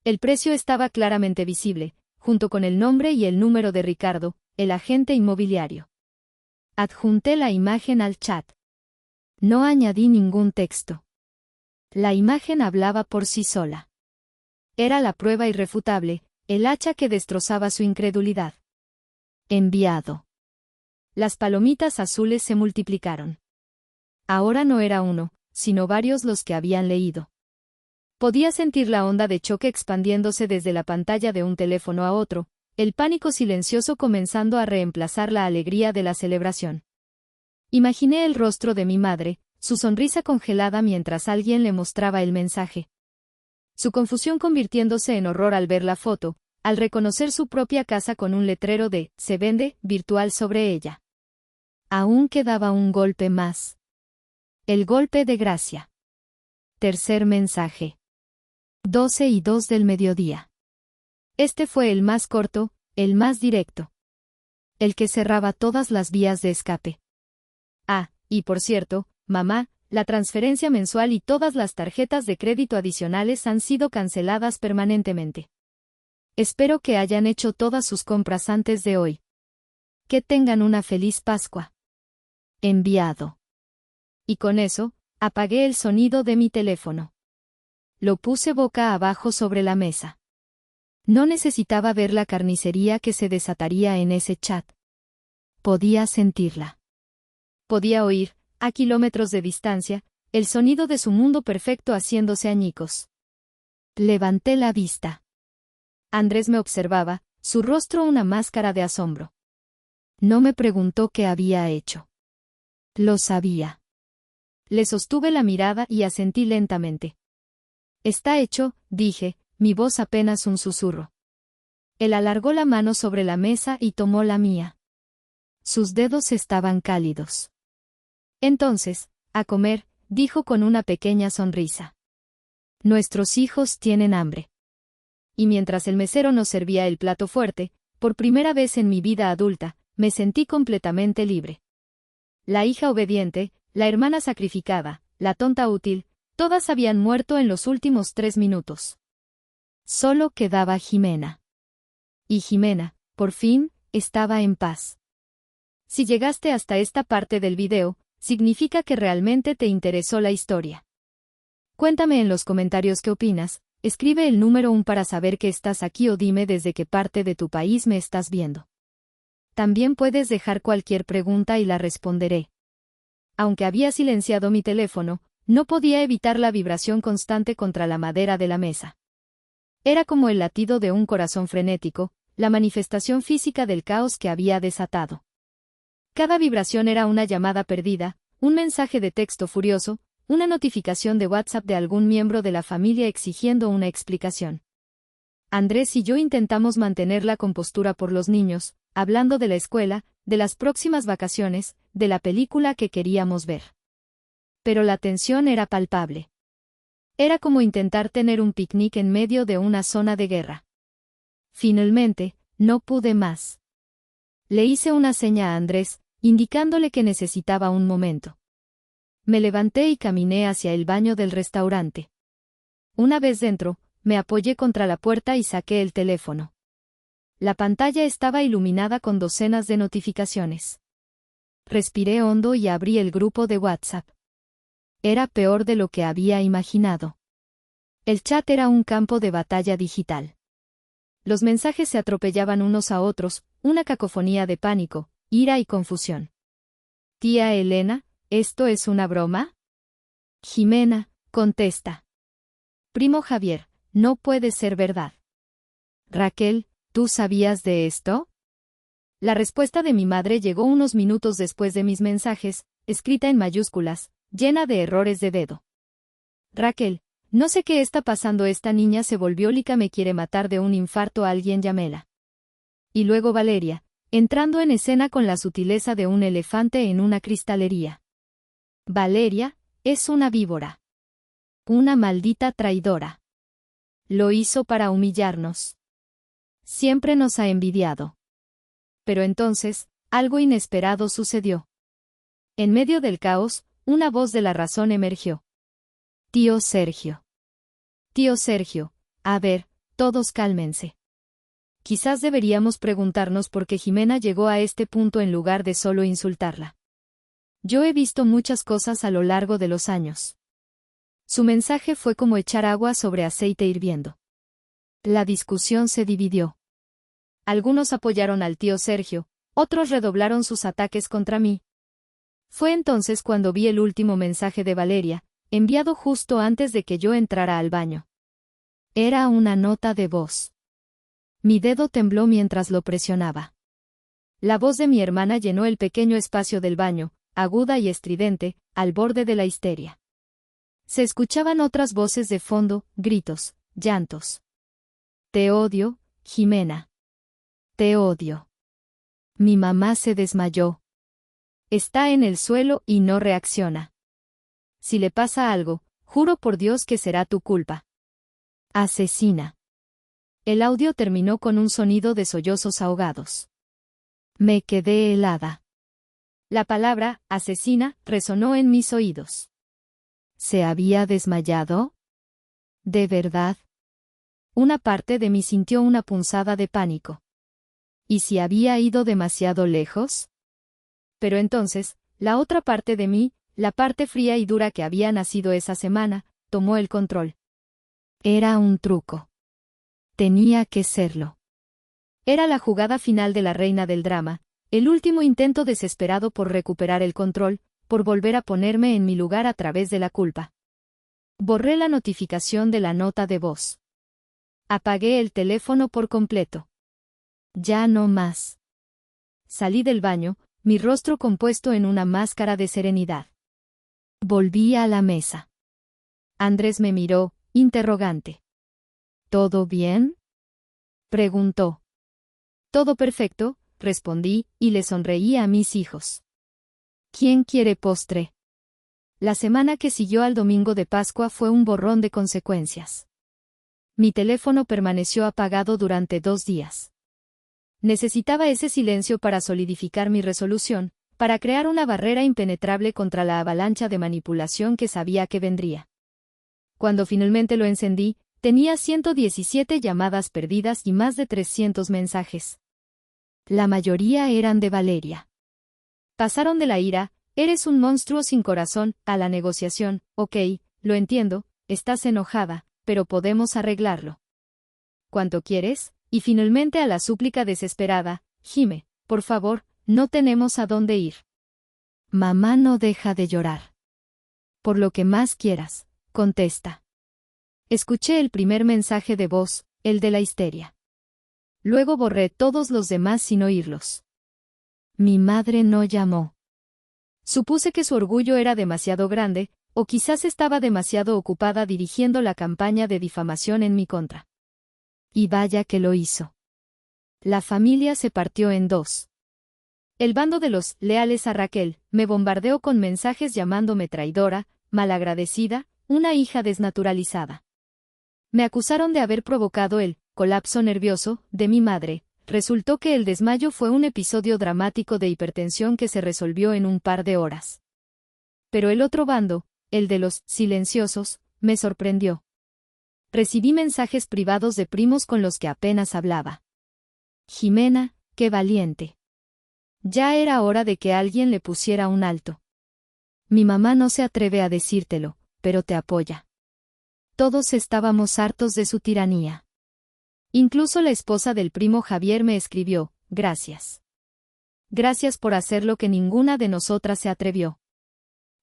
El precio estaba claramente visible, junto con el nombre y el número de Ricardo, el agente inmobiliario. Adjunté la imagen al chat. No añadí ningún texto. La imagen hablaba por sí sola. Era la prueba irrefutable, el hacha que destrozaba su incredulidad. Enviado. Las palomitas azules se multiplicaron. Ahora no era uno, sino varios los que habían leído. Podía sentir la onda de choque expandiéndose desde la pantalla de un teléfono a otro, el pánico silencioso comenzando a reemplazar la alegría de la celebración. Imaginé el rostro de mi madre, su sonrisa congelada mientras alguien le mostraba el mensaje. Su confusión convirtiéndose en horror al ver la foto, al reconocer su propia casa con un letrero de «Se vende» virtual sobre ella. Aún quedaba un golpe más. El golpe de gracia. Tercer mensaje. 12:02 del mediodía. Este fue el más corto, el más directo. El que cerraba todas las vías de escape. Ah, y por cierto, mamá, la transferencia mensual y todas las tarjetas de crédito adicionales han sido canceladas permanentemente. Espero que hayan hecho todas sus compras antes de hoy. Que tengan una feliz Pascua. Enviado. Y con eso, apagué el sonido de mi teléfono. Lo puse boca abajo sobre la mesa. No necesitaba ver la carnicería que se desataría en ese chat. Podía sentirla. Podía oír, a kilómetros de distancia, el sonido de su mundo perfecto haciéndose añicos. Levanté la vista. Andrés me observaba, su rostro una máscara de asombro. No me preguntó qué había hecho. Lo sabía. Le sostuve la mirada y asentí lentamente. Está hecho, dije, mi voz apenas un susurro. Él alargó la mano sobre la mesa y tomó la mía. Sus dedos estaban cálidos. Entonces, a comer, dijo con una pequeña sonrisa. Nuestros hijos tienen hambre. Y mientras el mesero nos servía el plato fuerte, por primera vez en mi vida adulta, me sentí completamente libre. La hija obediente, la hermana sacrificada, la tonta útil, todas habían muerto en los últimos 3 minutos. Solo quedaba Jimena. Y Jimena, por fin, estaba en paz. Si llegaste hasta esta parte del video, significa que realmente te interesó la historia. Cuéntame en los comentarios qué opinas, escribe el número 1 para saber que estás aquí o dime desde qué parte de tu país me estás viendo. También puedes dejar cualquier pregunta y la responderé. Aunque había silenciado mi teléfono, no podía evitar la vibración constante contra la madera de la mesa. Era como el latido de un corazón frenético, la manifestación física del caos que había desatado. Cada vibración era una llamada perdida, un mensaje de texto furioso, una notificación de WhatsApp de algún miembro de la familia exigiendo una explicación. Andrés y yo intentamos mantener la compostura por los niños, hablando de la escuela, de las próximas vacaciones, de la película que queríamos ver. Pero la tensión era palpable. Era como intentar tener un picnic en medio de una zona de guerra. Finalmente, no pude más. Le hice una seña a Andrés, indicándole que necesitaba un momento. Me levanté y caminé hacia el baño del restaurante. Una vez dentro, me apoyé contra la puerta y saqué el teléfono. La pantalla estaba iluminada con docenas de notificaciones. Respiré hondo y abrí el grupo de WhatsApp. Era peor de lo que había imaginado. El chat era un campo de batalla digital. Los mensajes se atropellaban unos a otros, una cacofonía de pánico, ira y confusión. Tía Elena, ¿esto es una broma? Jimena, contesta. Primo Javier, no puede ser verdad. Raquel, ¿tú sabías de esto? La respuesta de mi madre llegó unos minutos después de mis mensajes, escrita en mayúsculas, llena de errores de dedo. Raquel, no sé qué está pasando, esta niña se volvió loca, me quiere matar de un infarto, alguien llámela. Y luego Valeria, entrando en escena con la sutileza de un elefante en una cristalería. Valeria, es una víbora. Una maldita traidora. Lo hizo para humillarnos. Siempre nos ha envidiado. Pero entonces, algo inesperado sucedió. En medio del caos, una voz de la razón emergió. Tío Sergio. Tío Sergio, a ver, todos cálmense. Quizás deberíamos preguntarnos por qué Jimena llegó a este punto en lugar de solo insultarla. Yo he visto muchas cosas a lo largo de los años. Su mensaje fue como echar agua sobre aceite hirviendo. La discusión se dividió. Algunos apoyaron al tío Sergio, otros redoblaron sus ataques contra mí. Fue entonces cuando vi el último mensaje de Valeria, enviado justo antes de que yo entrara al baño. Era una nota de voz. Mi dedo tembló mientras lo presionaba. La voz de mi hermana llenó el pequeño espacio del baño, aguda y estridente, al borde de la histeria. Se escuchaban otras voces de fondo, gritos, llantos. Te odio, Jimena. Te odio. Mi mamá se desmayó. Está en el suelo y no reacciona. Si le pasa algo, juro por Dios que será tu culpa. Asesina. El audio terminó con un sonido de sollozos ahogados. Me quedé helada. La palabra, asesina, resonó en mis oídos. ¿Se había desmayado? ¿De verdad? Una parte de mí sintió una punzada de pánico. ¿Y si había ido demasiado lejos? Pero entonces, la otra parte de mí, la parte fría y dura que había nacido esa semana, tomó el control. Era un truco. Tenía que serlo. Era la jugada final de la reina del drama, el último intento desesperado por recuperar el control, por volver a ponerme en mi lugar a través de la culpa. Borré la notificación de la nota de voz. Apagué el teléfono por completo. Ya no más. Salí del baño, mi rostro compuesto en una máscara de serenidad. Volví a la mesa. Andrés me miró, interrogante. ¿Todo bien? Preguntó. Todo perfecto, respondí, y le sonreí a mis hijos. ¿Quién quiere postre? La semana que siguió al domingo de Pascua fue un borrón de consecuencias. Mi teléfono permaneció apagado durante 2 días. Necesitaba ese silencio para solidificar mi resolución, para crear una barrera impenetrable contra la avalancha de manipulación que sabía que vendría. Cuando finalmente lo encendí, Tenía 117 llamadas perdidas y más de 300 mensajes. La mayoría eran de Valeria. Pasaron de la ira, eres un monstruo sin corazón, a la negociación, ok, lo entiendo, estás enojada, pero podemos arreglarlo. ¿Cuánto quieres? Y finalmente a la súplica desesperada, Jime, por favor, no tenemos a dónde ir. Mamá no deja de llorar. Por lo que más quieras, contesta. Escuché el primer mensaje de voz, el de la histeria. Luego borré todos los demás sin oírlos. Mi madre no llamó. Supuse que su orgullo era demasiado grande, o quizás estaba demasiado ocupada dirigiendo la campaña de difamación en mi contra. Y vaya que lo hizo. La familia se partió en dos. El bando de los leales a Raquel me bombardeó con mensajes llamándome traidora, malagradecida, una hija desnaturalizada. Me acusaron de haber provocado el colapso nervioso de mi madre. Resultó que el desmayo fue un episodio dramático de hipertensión que se resolvió en un par de horas. Pero el otro bando, el de los silenciosos, me sorprendió. Recibí mensajes privados de primos con los que apenas hablaba. Jimena, qué valiente. Ya era hora de que alguien le pusiera un alto. Mi mamá no se atreve a decírtelo, pero te apoya. Todos estábamos hartos de su tiranía. Incluso la esposa del primo Javier me escribió, gracias. Gracias por hacer lo que ninguna de nosotras se atrevió.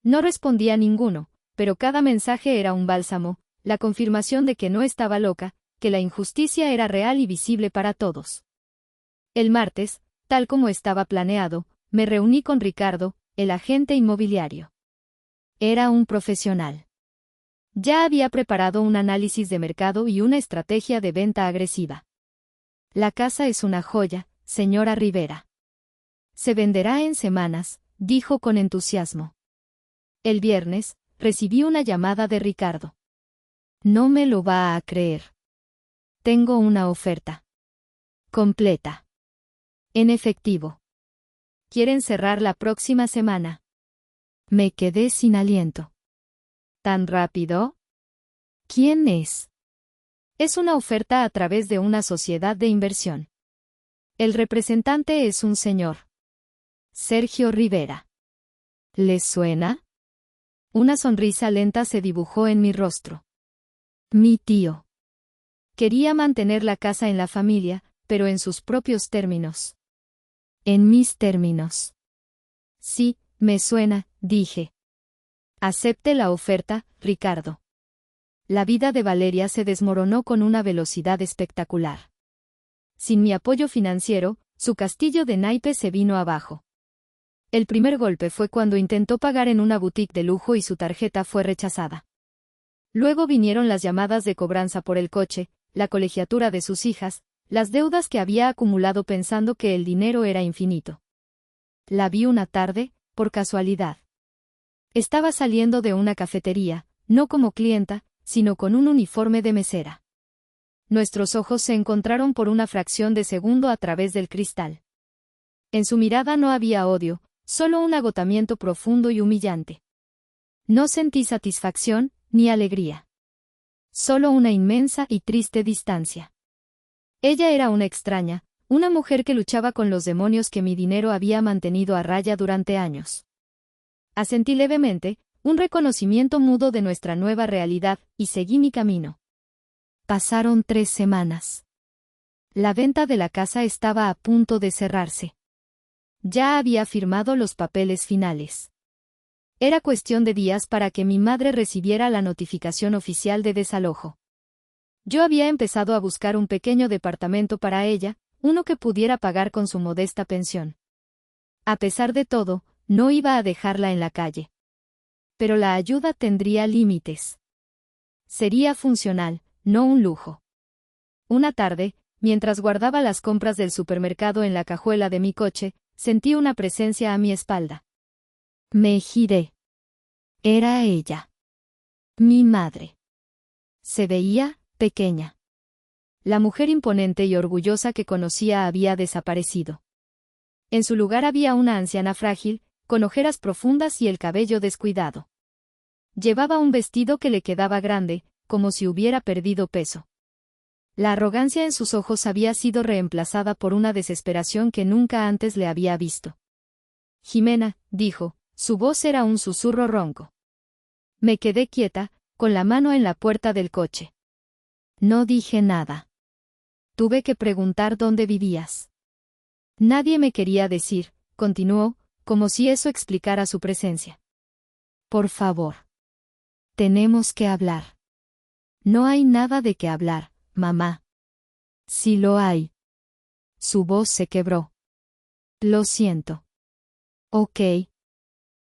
No respondí a ninguno, pero cada mensaje era un bálsamo, la confirmación de que no estaba loca, que la injusticia era real y visible para todos. El martes, tal como estaba planeado, me reuní con Ricardo, el agente inmobiliario. Era un profesional. Ya había preparado un análisis de mercado y una estrategia de venta agresiva. La casa es una joya, señora Rivera. Se venderá en semanas, dijo con entusiasmo. El viernes, recibí una llamada de Ricardo. No me lo va a creer. Tengo una oferta. Completa. En efectivo. ¿Quieren cerrar la próxima semana? Me quedé sin aliento. ¿Tan rápido? ¿Quién es? Es una oferta a través de una sociedad de inversión. El representante es un señor. Sergio Rivera. ¿Les suena? Una sonrisa lenta se dibujó en mi rostro. Mi tío. Quería mantener la casa en la familia, pero en sus propios términos. En mis términos. Sí, me suena, dije. Acepte la oferta, Ricardo. La vida de Valeria se desmoronó con una velocidad espectacular. Sin mi apoyo financiero, su castillo de naipes se vino abajo. El primer golpe fue cuando intentó pagar en una boutique de lujo y su tarjeta fue rechazada. Luego vinieron las llamadas de cobranza por el coche, la colegiatura de sus hijas, las deudas que había acumulado pensando que el dinero era infinito. La vi una tarde, por casualidad. Estaba saliendo de una cafetería, no como clienta, sino con un uniforme de mesera. Nuestros ojos se encontraron por una fracción de segundo a través del cristal. En su mirada no había odio, solo un agotamiento profundo y humillante. No sentí satisfacción, ni alegría. Solo una inmensa y triste distancia. Ella era una extraña, una mujer que luchaba con los demonios que mi dinero había mantenido a raya durante años. Asentí levemente, un reconocimiento mudo de nuestra nueva realidad, y seguí mi camino. Pasaron 3 semanas. La venta de la casa estaba a punto de cerrarse. Ya había firmado los papeles finales. Era cuestión de días para que mi madre recibiera la notificación oficial de desalojo. Yo había empezado a buscar un pequeño departamento para ella, uno que pudiera pagar con su modesta pensión. A pesar de todo, no iba a dejarla en la calle. Pero la ayuda tendría límites. Sería funcional, no un lujo. Una tarde, mientras guardaba las compras del supermercado en la cajuela de mi coche, sentí una presencia a mi espalda. Me giré. Era ella. Mi madre. Se veía pequeña. La mujer imponente y orgullosa que conocía había desaparecido. En su lugar había una anciana frágil, con ojeras profundas y el cabello descuidado. Llevaba un vestido que le quedaba grande, como si hubiera perdido peso. La arrogancia en sus ojos había sido reemplazada por una desesperación que nunca antes le había visto. Jimena, dijo, su voz era un susurro ronco. Me quedé quieta, con la mano en la puerta del coche. No dije nada. Tuve que preguntar dónde vivías. Nadie me quería decir, continuó, como si eso explicara su presencia. Por favor. Tenemos que hablar. No hay nada de qué hablar, mamá. Sí lo hay. Su voz se quebró. Lo siento. Ok.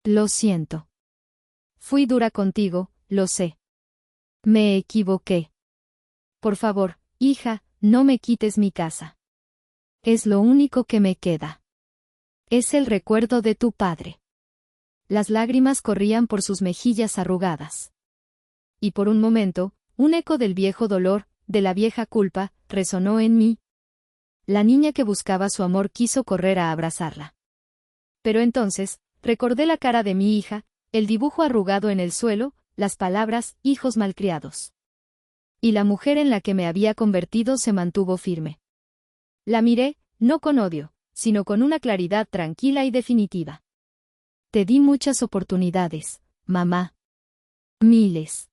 Lo siento. Fui dura contigo, lo sé. Me equivoqué. Por favor, hija, no me quites mi casa. Es lo único que me queda. Es el recuerdo de tu padre. Las lágrimas corrían por sus mejillas arrugadas. Y por un momento, un eco del viejo dolor, de la vieja culpa, resonó en mí. La niña que buscaba su amor quiso correr a abrazarla. Pero entonces, recordé la cara de mi hija, el dibujo arrugado en el suelo, las palabras, hijos malcriados. Y la mujer en la que me había convertido se mantuvo firme. La miré, no con odio, sino con una claridad tranquila y definitiva. Te di muchas oportunidades, mamá. Miles.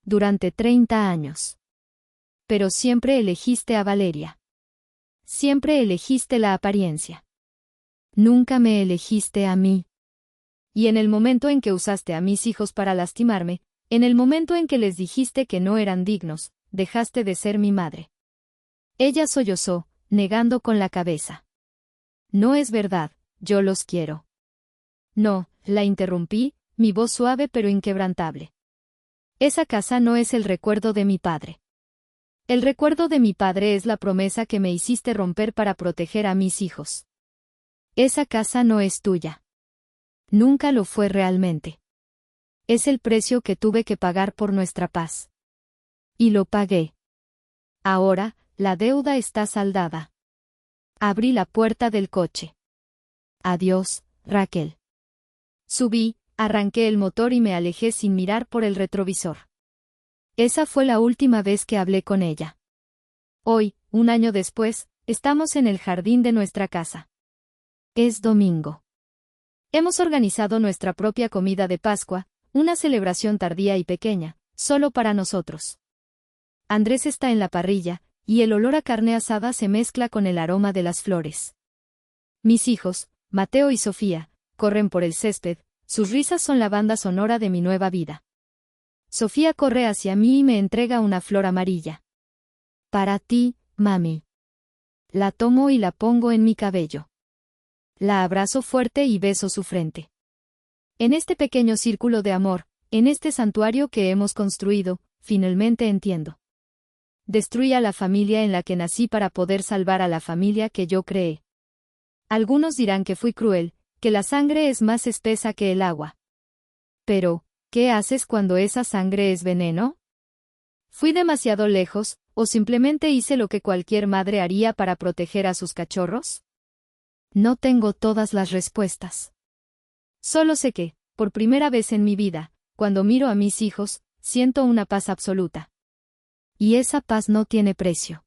Durante 30 años. Pero siempre elegiste a Valeria. Siempre elegiste la apariencia. Nunca me elegiste a mí. Y en el momento en que usaste a mis hijos para lastimarme, en el momento en que les dijiste que no eran dignos, dejaste de ser mi madre. Ella sollozó, negando con la cabeza. No es verdad, yo los quiero. No, la interrumpí, mi voz suave pero inquebrantable. Esa casa no es el recuerdo de mi padre. El recuerdo de mi padre es la promesa que me hiciste romper para proteger a mis hijos. Esa casa no es tuya. Nunca lo fue realmente. Es el precio que tuve que pagar por nuestra paz. Y lo pagué. Ahora, la deuda está saldada. Abrí la puerta del coche. Adiós, Raquel. Subí, arranqué el motor y me alejé sin mirar por el retrovisor. Esa fue la última vez que hablé con ella. Hoy, un año después, estamos en el jardín de nuestra casa. Es domingo. Hemos organizado nuestra propia comida de Pascua, una celebración tardía y pequeña, solo para nosotros. Andrés está en la parrilla, y el olor a carne asada se mezcla con el aroma de las flores. Mis hijos, Mateo y Sofía, corren por el césped, sus risas son la banda sonora de mi nueva vida. Sofía corre hacia mí y me entrega una flor amarilla. Para ti, mami. La tomo y la pongo en mi cabello. La abrazo fuerte y beso su frente. En este pequeño círculo de amor, en este santuario que hemos construido, finalmente entiendo. Destruí a la familia en la que nací para poder salvar a la familia que yo creé. Algunos dirán que fui cruel, que la sangre es más espesa que el agua. Pero, ¿qué haces cuando esa sangre es veneno? ¿Fui demasiado lejos, o simplemente hice lo que cualquier madre haría para proteger a sus cachorros? No tengo todas las respuestas. Solo sé que, por primera vez en mi vida, cuando miro a mis hijos, siento una paz absoluta. Y esa paz no tiene precio.